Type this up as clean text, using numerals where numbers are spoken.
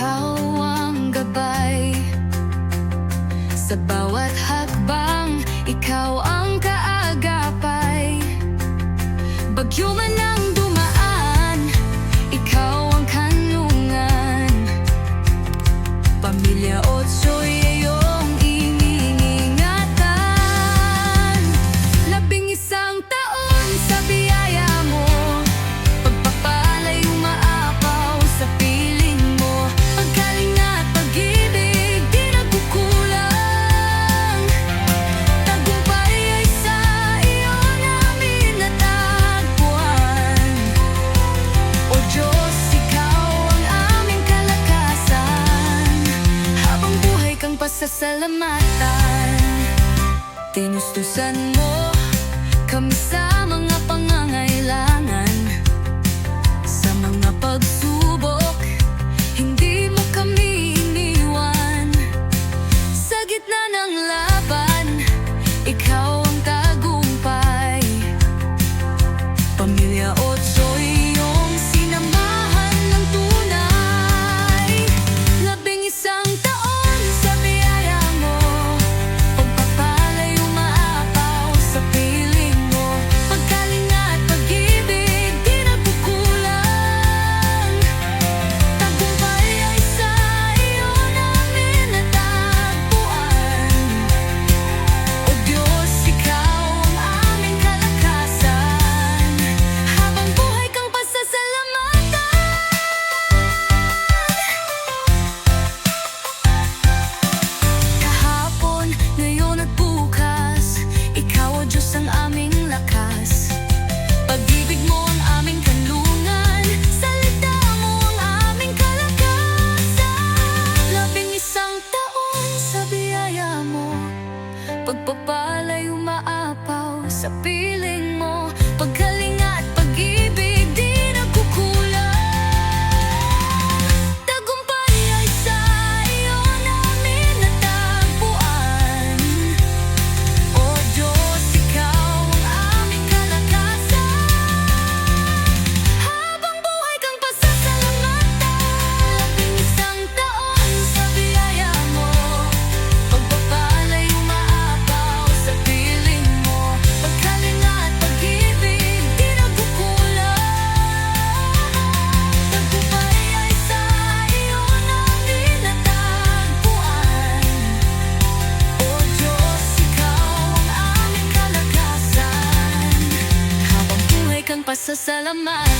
ikaw ang gabay. Sa bawat hakbang, ikaw ang kaagapay. Bagyo man ang dumaan, ikaw ang kanlungan. Pamilya Otso'y iyong iniingatan. 11 taon sa biyaya mo, pagpapalay umaapaw sa piling mo. Pagkalinga at pag-ibig di nagkukulang. Tagumpay ay sa iyo namin natagpuan. O Diyos, ikaw ang aming kalakasan. Habang buhay kang pasasalamatan. Tinustusan mo kami sa mga pangangailangan. Sa mga pagsubok, hindi mo kami iniwan. Sa gitna ng laban, ikaw ang tagumpay. Pamilya Otso'y iyong sinamahan ng tunay. 11 taon sa biyaya mo, pagpapalay umaapaw sa piling mo. Pagkalinga at pag-ibig di nagkukulang. Tagumpay ay sa iyo namin natagpuan. O Diyos, ikaw ang aming kalakasan. Habang buhay kang pasasalamatan. Kahapon, ngayon at bukas, ikaw o Diyos ang aming lakas. Pag-ibig mo ang aming kanlungan, salita mo ang aming kalakasan. 11 taon sa biyaya mo, pagpapalay umaapaw sa piling mo. Pagkalinga at pag-ibig di nagkukulang. Tagumpay ay sa iyo namin natagpuan. O Diyos, ikaw ang aming kalakasan. Habang buhay kang pasasalamatan. 11 taon sa biyaya mo, pagpapalay umaapaw sa piling mo. Pagkalinga at pag-ibig di nagkukulang. Tagumpay ay sa iyo namin natagpuan. O Diyos, ikaw ang aming kalakasan. Habang buhay kang pasasalamatan.